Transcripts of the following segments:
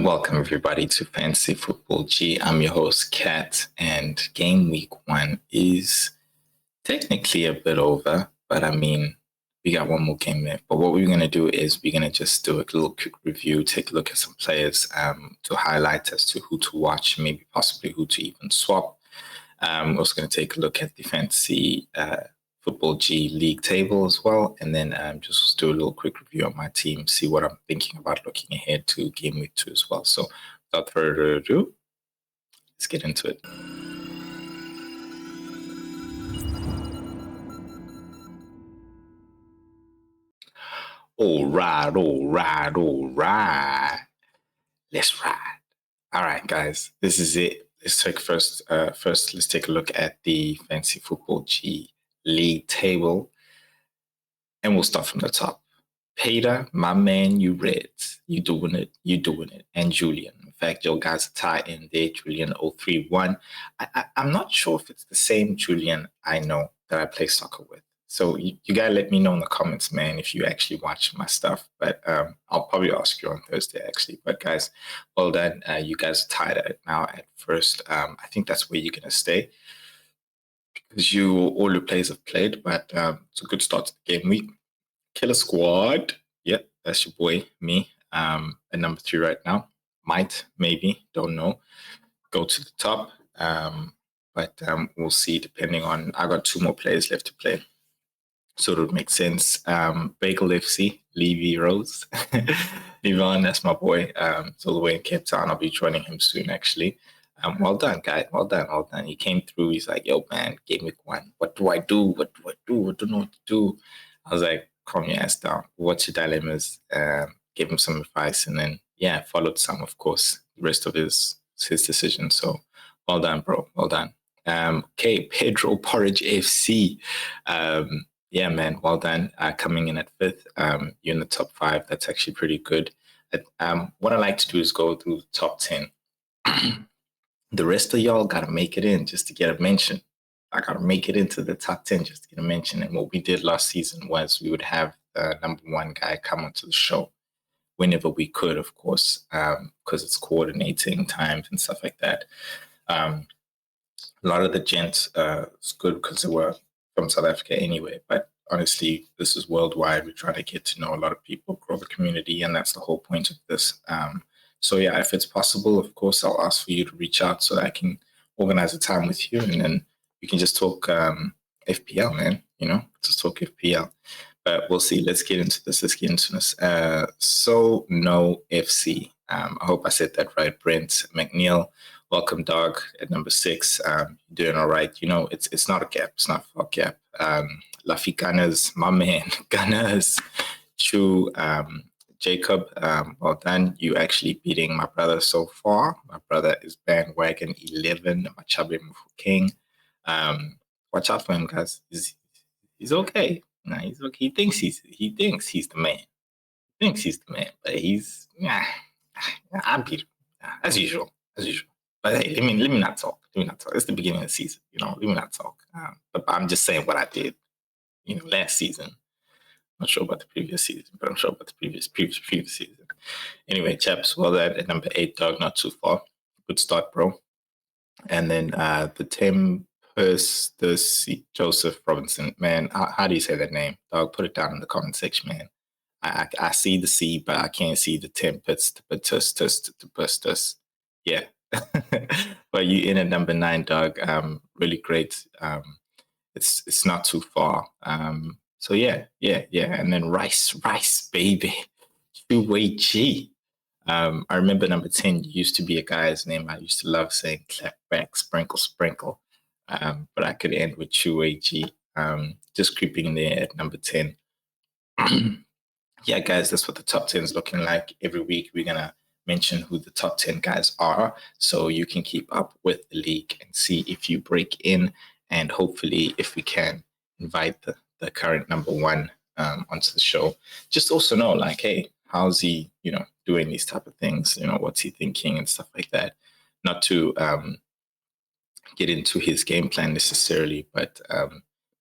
Welcome everybody to Fantasy Football G. I'm your host Kat, and game week 1 is technically a bit over, but I mean we got one more game left. But what we're gonna do is we're gonna just do a little quick review, take a look at some players to highlight as to who to watch, maybe possibly who to even swap. We're also gonna take a look at the fantasy Football G league table as well, and then just do a little quick review on my team, see what I'm thinking about looking ahead to game week 2 as well. So without further ado, let's get into it. All right. Let's ride. All right, guys, this is it. Let's take let's take a look at the Fantasy Football G league table, and we'll start from the top. Peter, my man, you Reds, you doing it, and Julian. In fact, your guys are tied in there, Julian 031. I'm not sure if it's the same Julian I know that I play soccer with. So you gotta let me know in the comments, man, if you actually watch my stuff. But I'll probably ask you on Thursday, actually. But guys, well done. You guys are tied now at first. I think that's where you're gonna stay, because all your players have played. But it's a good start to the game week. Killer Squad. Yep, that's your boy, me. At number 3 right now. Maybe, don't know. Go to the top. But we'll see, depending on, I got 2 more players left to play. So it would make sense. Bagel FC, Levy Rose. Levon, that's my boy. It's all the way in Cape Town. I'll be joining him soon, actually. Well done, guy. Well done. He came through. He's like, yo, man, game week 1. What do I do? What do I do? I don't know what to do. I was like, calm your ass down. What's your dilemmas? Give him some advice, and then followed some, of course. The rest of his decision. So well done, bro. Well done. Okay, Pedro Porridge FC. Yeah, man, well done. Coming in at 5th. You're in the top 5. That's actually pretty good. What I like to do is go through the top 10. The rest of y'all gotta make it in just to get a mention. I got to make it into the top 10 just to get a mention. And what we did last season was we would have the number 1 guy come onto the show whenever we could, of course, because it's coordinating times and stuff like that. A lot of the gents, it's good because they were from South Africa anyway. But honestly, this is worldwide. We're trying to get to know a lot of people, grow the community, and that's the whole point of this. So yeah, if it's possible, of course, I'll ask for you to reach out so that I can organize a time with you, and then we can just talk FPL, man. Just talk FPL. But we'll see. Let's get into this. So no FC. I hope I said that right. Brent McNeil, welcome, dog. At number 6, doing all right. It's not a gap. It's not a gap. Lafi Gunners, my man, Gunners. Chu, Jacob, well done. You actually beating my brother so far. My brother is bandwagon 11. Machabe King. Watch out for him, guys. He's okay. Nah, he's okay. He thinks he's the man. But he's I beat him as usual. But hey, let me not talk. It's the beginning of the season. Let me not talk. But I'm just saying what I did. Last season. Not sure about the previous season, but I'm sure about the previous season. Anyway, chaps, well, that at number 8, dog, not too far. Good start, bro. And then the Joseph Robinson, man, how do you say that name? Dog, put it down in the comment section, man. I see the C, but I can't see the Tempest. Yeah. But you in at number 9, dog. Really great. It's not too far. So yeah. And then Rice, baby. Two-way G. I remember number 10 used to be a guy's name I used to love saying, clap back, sprinkle. But I could end with two-way G. Just creeping in there at number 10. Yeah, guys, that's what the top 10 is looking like. Every week we're going to mention who the top 10 guys are, so you can keep up with the league and see if you break in, and hopefully if we can invite the current number 1 onto the show. Just also know, like, hey, how's he, doing these type of things? What's he thinking and stuff like that. Not to get into his game plan necessarily, but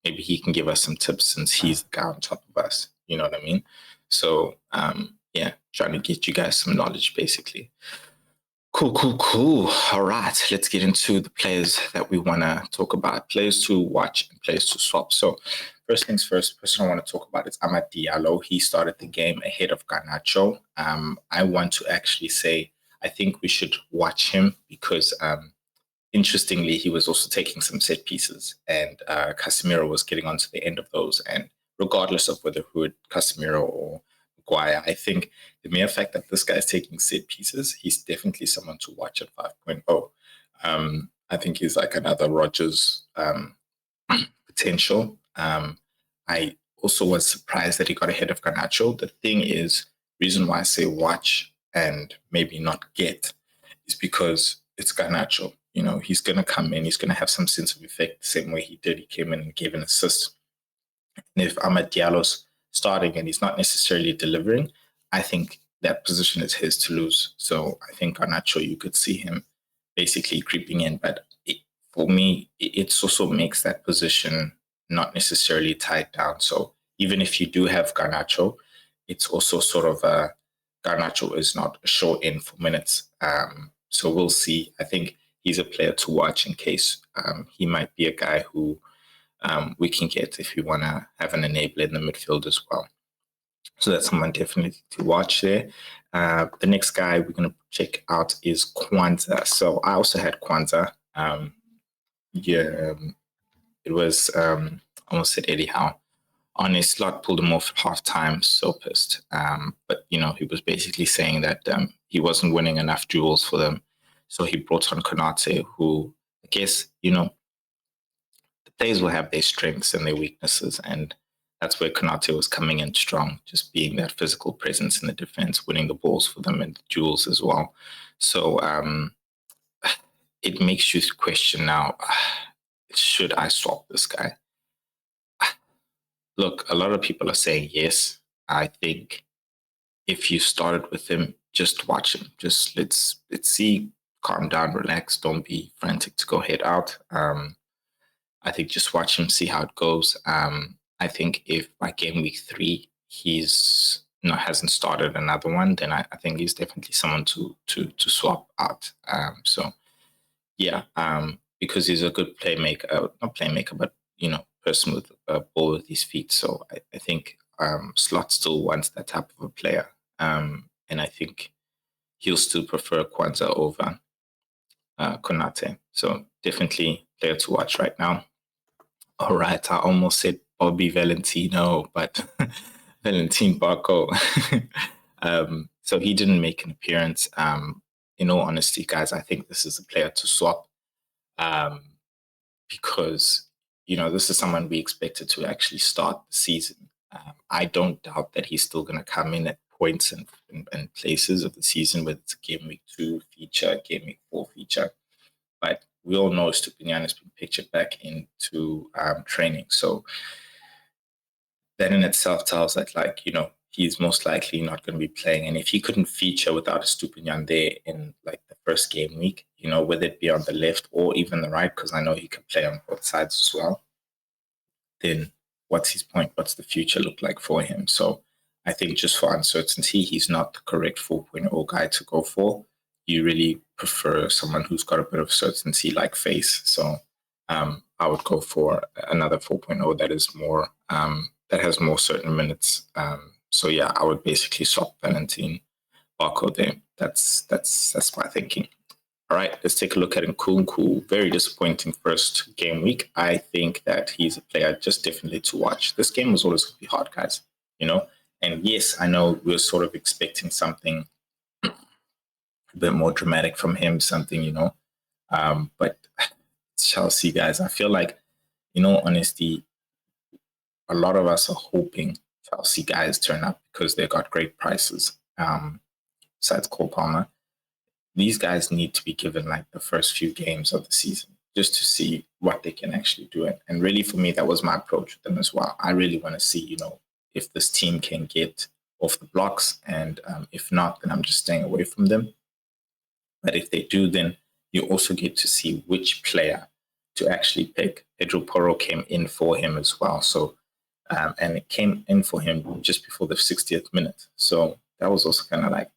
maybe he can give us some tips since he's the guy on top of us. You know what I mean? So, trying to get you guys some knowledge, basically. Cool. All right, let's get into the players that we want to talk about. Players to watch and players to swap. So, first things first, the person I want to talk about is Amad Diallo. He started the game ahead of Garnacho. I want to actually say I think we should watch him because interestingly, he was also taking some set pieces, and Casemiro was getting onto the end of those. And regardless of whether Casemiro or Maguire, I think the mere fact that this guy is taking set pieces, he's definitely someone to watch at 5.0. I think he's like another Rodgers potential. I also was surprised that he got ahead of Garnacho. The thing is, reason why I say watch and maybe not get is because it's Garnacho. You know, he's going to come in, he's going to have some sense of effect the same way he did. He came in and gave an assist. And if Amad Diallo's starting and he's not necessarily delivering, I think that position is his to lose. So I think Garnacho, you could see him basically creeping in. But for me, it also makes that position not necessarily tied down. So even if you do have Garnacho, it's also sort of Garnacho is not a show in for minutes. So we'll see. I think he's a player to watch in case he might be a guy who we can get if we want to have an enabler in the midfield as well. So that's someone definitely to watch there. The next guy we're going to check out is Kwanzaa. So I also had Kwanzaa. It was almost said Eddie Howe. On his slot, pulled him off at halftime. So pissed. But you know, he was basically saying that he wasn't winning enough duels for them. So he brought on Konate, who I guess, you know, the players will have their strengths and their weaknesses. And that's where Konate was coming in strong, just being that physical presence in the defense, winning the balls for them and the duels as well. So it makes you question now, should I swap this guy? Look, a lot of people are saying yes. I think if you started with him, just watch him. Just let's see, calm down, relax, don't be frantic to go head out. I think just watch him, see how it goes. I think if by game week 3 he's hasn't started another one, then I think he's definitely someone to swap out. So yeah, because he's a good playmaker, not playmaker, but you know, person with a ball with his feet. So I think Slot still wants that type of a player, and I think he'll still prefer Kwanzaa over Konate. So definitely player to watch right now. All right, I almost said Bobby Valentino, but Valentin Barco. So he didn't make an appearance. In all honesty, guys, I think this is a player to swap because, you know, this is someone we expected to actually start the season. I don't doubt that he's still going to come in at points and places of the season, whether it's a game week 2 feature, game week 4 feature. But we all know Stupinian has been pictured back into training. So that in itself tells that, like, you know, he's most likely not going to be playing. And if he couldn't feature without a Stupinian there in like the first game week, you know, whether it be on the left or even the right, because I know he can play on both sides as well, then what's his point? What's the future look like for him? So I think just for uncertainty, he's not the correct 4.0 guy to go for. You really prefer someone who's got a bit of certainty like Face. So I would go for another 4.0 that is more that has more certain minutes. So yeah, I would basically swap Valentin Barco there. That's my thinking. All right, let's take a look at Nkunku. Very disappointing first game week. I think that he's a player just definitely to watch. This game was always going to be hard, guys. You know, and yes, I know we're sort of expecting something a bit more dramatic from him, something, you know, but Chelsea, guys, I feel like, you know, honesty, a lot of us are hoping Chelsea guys turn up because they got great prices. Besides Cole Palmer, these guys need to be given like the first few games of the season just to see what they can actually do. And really, for me, that was my approach with them as well. I really want to see, you know, if this team can get off the blocks, and if not, then I'm just staying away from them. But if they do, then you also get to see which player to actually pick. Pedro Porro came in for him as well. So, and it came in for him just before the 60th minute. So that was also kind of like,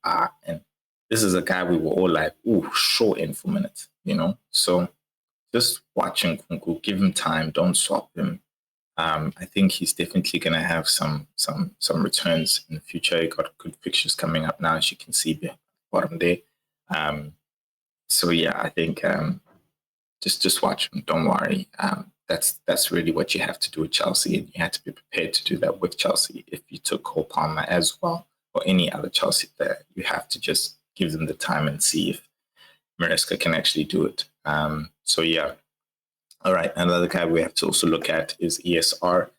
and this is a guy we were all like, ooh, short in for minutes, you know? So just watching Nkunku, give him time, don't swap him. I think he's definitely going to have some returns in the future. He got good fixtures coming up now, as you can see bottom there. So yeah, I think just watch him. Don't worry. That's really what you have to do with Chelsea, and you had to be prepared to do that with Chelsea. If you took Cole Palmer as well, or any other Chelsea player, you have to just give them the time and see if Maresca can actually do it. So yeah. All right. Another guy we have to also look at is ESR.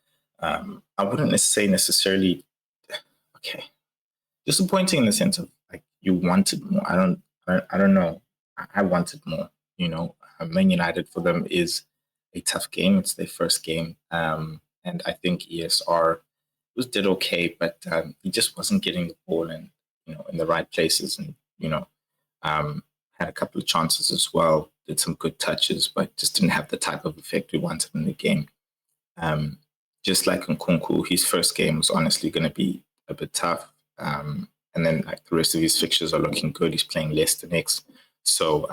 I wouldn't necessarily okay. Disappointing in the sense of like you wanted more. I don't know. I wanted more. You know, Man United for them is a tough game. It's their first game, and I think ESR did okay, but he just wasn't getting the ball in, you know, in the right places, and you know, had a couple of chances as well. Did some good touches, but just didn't have the type of effect we wanted in the game. Just like Nkunku, his first game was honestly going to be a bit tough. And then like the rest of his fixtures are looking good. He's playing Leicester next. So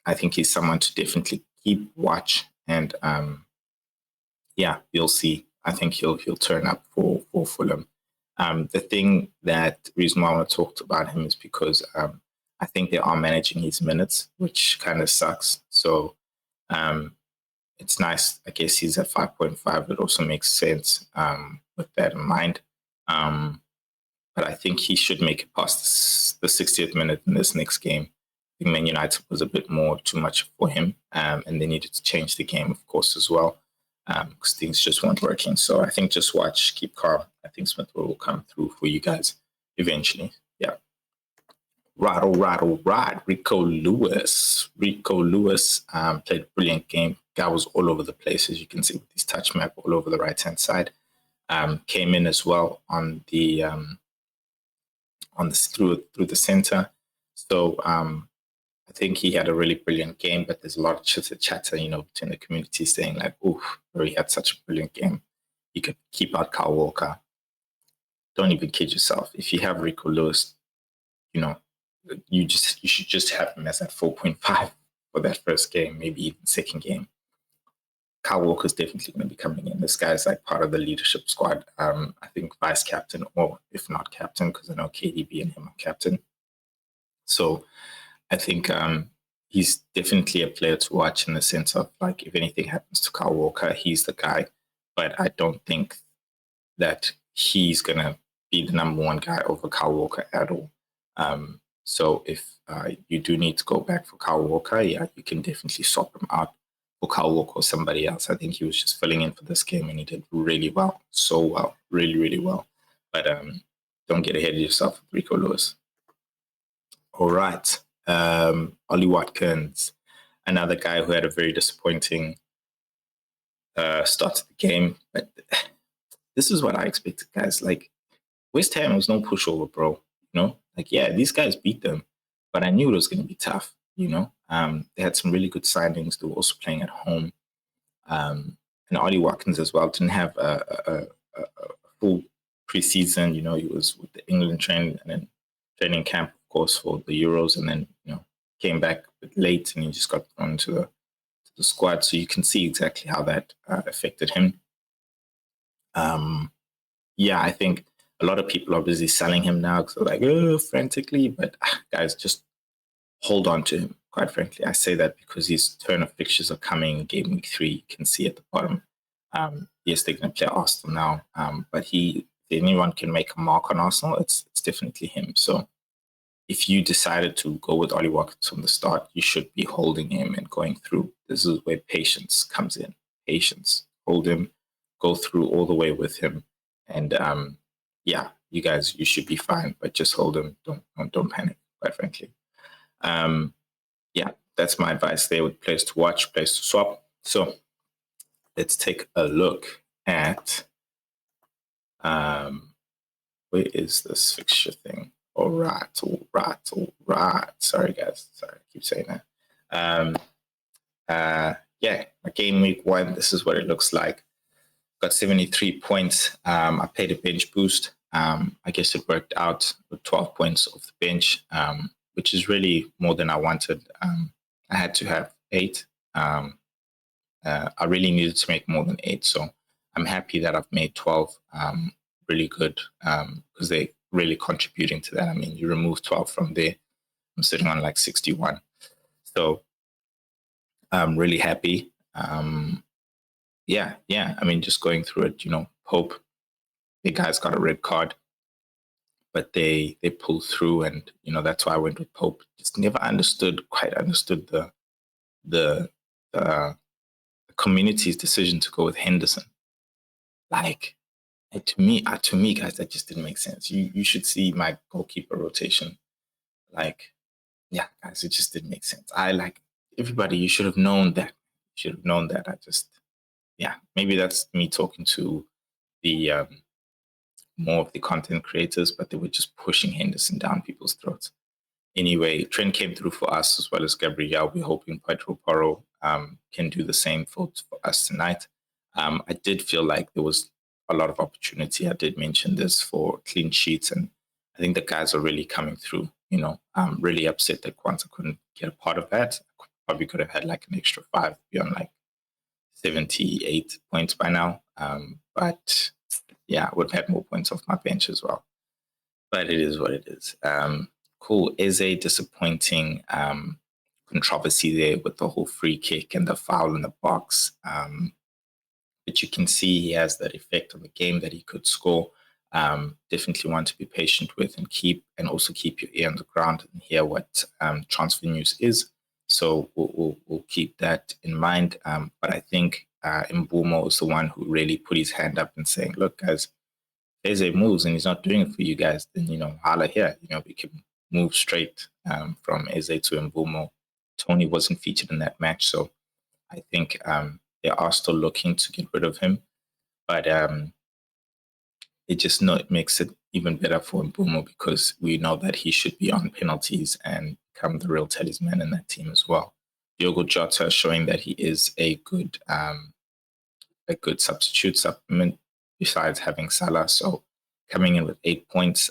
I think he's someone to definitely keep watch. And yeah, you'll see. I think he'll turn up for Fulham. The reason why I want to talk about him is because I think they are managing his minutes, which kind of sucks. So it's nice. I guess he's at 5.5. It also makes sense with that in mind. But I think he should make it past the 60th minute in this next game. I think Man United was a bit more too much for him, and they needed to change the game, of course, as well, because things just weren't working. So I think just watch, keep calm. I think Smith will come through for you guys eventually. Yeah. Rod. Rico Lewis played a brilliant game. Guy was all over the place, as you can see with his touch map all over the right-hand side. Came in as well on the through the center. So I think he had a really brilliant game, but there's a lot of chatter, you know, between the community saying like, "Oh, he had such a brilliant game. You could keep out Kyle Walker." Don't even kid yourself. If you have Rico Lewis, you know, you should just have him as at 4.5 for that first game, maybe even second game. Kyle Walker's definitely going to be coming in. This guy's like part of the leadership squad. I think vice captain, or if not captain, because I know KDB and him are captain. So I think he's definitely a player to watch in the sense of like if anything happens to Kyle Walker, he's the guy. But I don't think that he's going to be the number one guy over Kyle Walker at all. So if you do need to go back for Kyle Walker, yeah, you can definitely swap him out for Kyle Walker or somebody else. I think he was just filling in for this game and he did really well. So well. Really, really well. But don't get ahead of yourself with Rico Lewis. All right. Ollie Watkins, another guy who had a very disappointing start to the game. But this is what I expected, guys. Like, West Ham was no pushover, bro. You know, like, yeah, these guys beat them, but I knew it was going to be tough. You know, they had some really good signings. They were also playing at home. And Ollie Watkins as well didn't have a full preseason. You know, he was with the England training and then training camp, of course, for the Euros, and then you know came back a bit late and he just got thrown to the squad. So you can see exactly how that affected him. Yeah, I think a lot of people are busy selling him now because they're like, oh, frantically. But guys, just hold on to him, quite frankly. I say that because his turn of fixtures are coming. Game week 3, you can see at the bottom. Yes, they're going to play Arsenal now. But if anyone can make a mark on Arsenal, it's definitely him. So if you decided to go with Ollie Watkins from the start, you should be holding him and going through. This is where patience comes in. Patience. Hold him, go through all the way with him. And yeah, you guys, you should be fine, but just hold him. Don't panic, quite frankly. Yeah, that's my advice there with players to watch, players to swap. So let's take a look at where is this fixture thing? All right. Sorry, guys. Sorry, I keep saying that. Yeah, my game week 1, this is what it looks like. Got 73 points. I paid a bench boost. I guess it worked out with 12 points off the bench, which is really more than I wanted. I had to have 8. I really needed to make more than 8, so I'm happy that I've made 12. Really good, because they really contributing to that. I mean, you remove 12 from there, I'm sitting on like 61. So I'm really happy. Yeah. I mean, just going through it, Pope, the guys got a red card, but they pulled through, and that's why I went with Pope. Just never quite understood the the community's decision to go with Henderson. Like, to me, guys, that just didn't make sense. You should see my goalkeeper rotation. Like, yeah, guys, it just didn't make sense. I like everybody. You should have known that. You should have known that. Yeah, maybe that's me talking to the more of the content creators, but they were just pushing Henderson down people's throats. Anyway, Trent came through for us as well as Gabriel. We're hoping Pedro Porro can do the same for us tonight. I did feel like there was a lot of opportunity. I did mention this for clean sheets, and I think the guys are really coming through. I'm really upset that Kwanzaa couldn't get a part of that. Probably could have had like an extra 5, beyond like 78 points by now. But yeah, I would have had more points off my bench as well. But it is what it is. Cool. Eze, disappointing controversy there with the whole free kick and the foul in the box. But you can see he has that effect on the game that he could score. Definitely want to be patient with and also keep your ear on the ground and hear what transfer news is. So we'll keep that in mind. But I think Mbumo is the one who really put his hand up and saying, look, guys, Eze moves and he's not doing it for you guys, then, holla here. We can move straight from Eze to Mbumo. Tony wasn't featured in that match, so I think they are still looking to get rid of him. But it makes it even better for Mbumo, because we know that he should be on penalties and become the real talisman in that team as well. Diogo Jota showing that he is a good substitute supplement besides having Salah. So coming in with 8 points,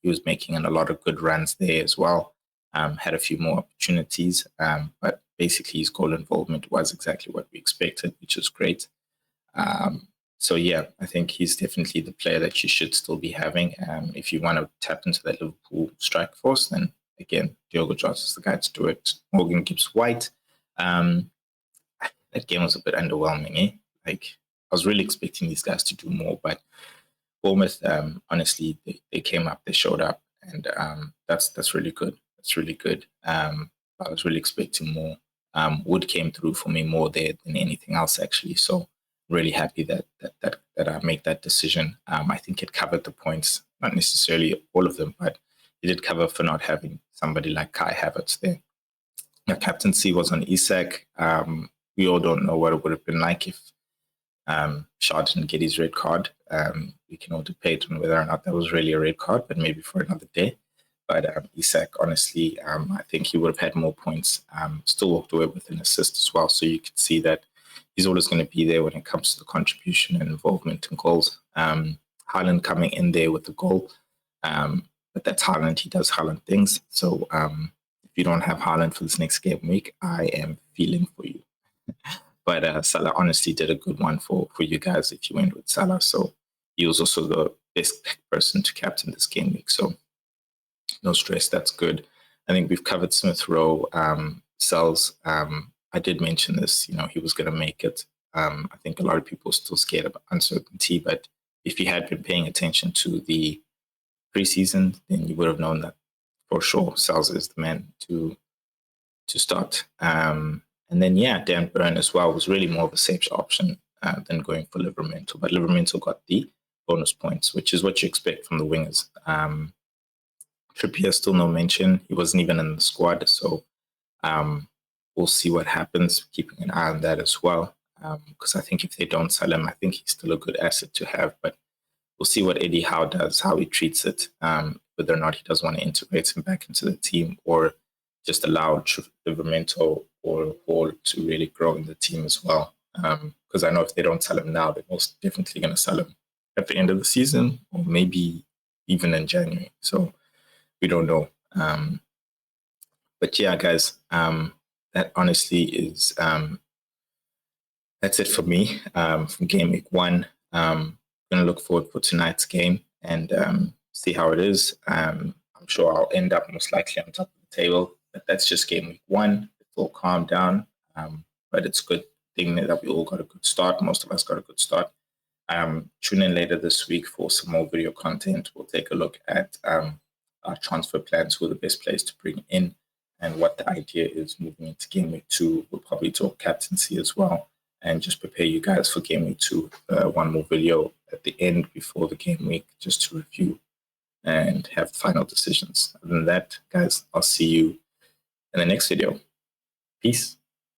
he was making a lot of good runs there as well. Had a few more opportunities, but basically his goal involvement was exactly what we expected, which was great. So yeah, I think he's definitely the player that you should still be having. If you want to tap into that Liverpool strike force, then again, Diogo Jota is the guy to do it. Morgan Gibbs-White. That game was a bit underwhelming, eh? Like, I was really expecting these guys to do more, but Bournemouth, honestly, they came up, they showed up, and that's really good. That's really good. I was really expecting more. Wood came through for me more there than anything else, actually. So really happy that I made that decision. I think it covered the points, not necessarily all of them, but it did cover for not having somebody like Kai Havertz there. My captaincy was on Isak. We all don't know what it would have been like if Shaw didn't get his red card. We can all debate on whether or not that was really a red card, but maybe for another day. But Isak, honestly, I think he would have had more points. Still walked away with an assist as well. So you could see that he's always going to be there when it comes to the contribution and involvement in goals. Haaland coming in there with the goal. But that's Haaland. He does Haaland things. So if you don't have Haaland for this next game week, I am feeling for you. But Salah honestly did a good one for you guys if you went with Salah. So he was also the best person to captain this game week. So no stress, that's good. I think we've covered Smith Rowe, Sells. I did mention this, he was going to make it. I think a lot of people are still scared of uncertainty, but if you had been paying attention to the preseason, then you would have known that for sure Sells is the man to start. And then, Dan Burn as well was really more of a safe option than going for Livramento. But Livramento got the bonus points, which is what you expect from the wingers. Trippier, still no mention. He wasn't even in the squad. So we'll see what happens, keeping an eye on that as well. Because I think if they don't sell him, I think he's still a good asset to have. But we'll see what Eddie Howe does, how he treats it, whether or not he does want to integrate him back into the team or just allow Livramento or Hall to really grow in the team as well. Because I know if they don't sell him now, they're most definitely going to sell him at the end of the season or maybe even in January. So we don't know. But yeah, guys, that honestly is that's it for me from Game Week 1. Gonna look forward for tonight's game and see how it is. I'm sure I'll end up most likely on top of the table, but that's just Game Week 1. It will calm down, but it's a good thing that we all got a good start. Most of us got a good start. Tune in later this week for some more video content. We'll take a look at our transfer plans, who are the best players to bring in, and what the idea is moving into Game Week 2. We'll probably talk captaincy as well, and just prepare you guys for Game Week 2. One more video at the end before the game week, just to review and have final decisions. Other than that, guys, I'll see you in the next video. Peace.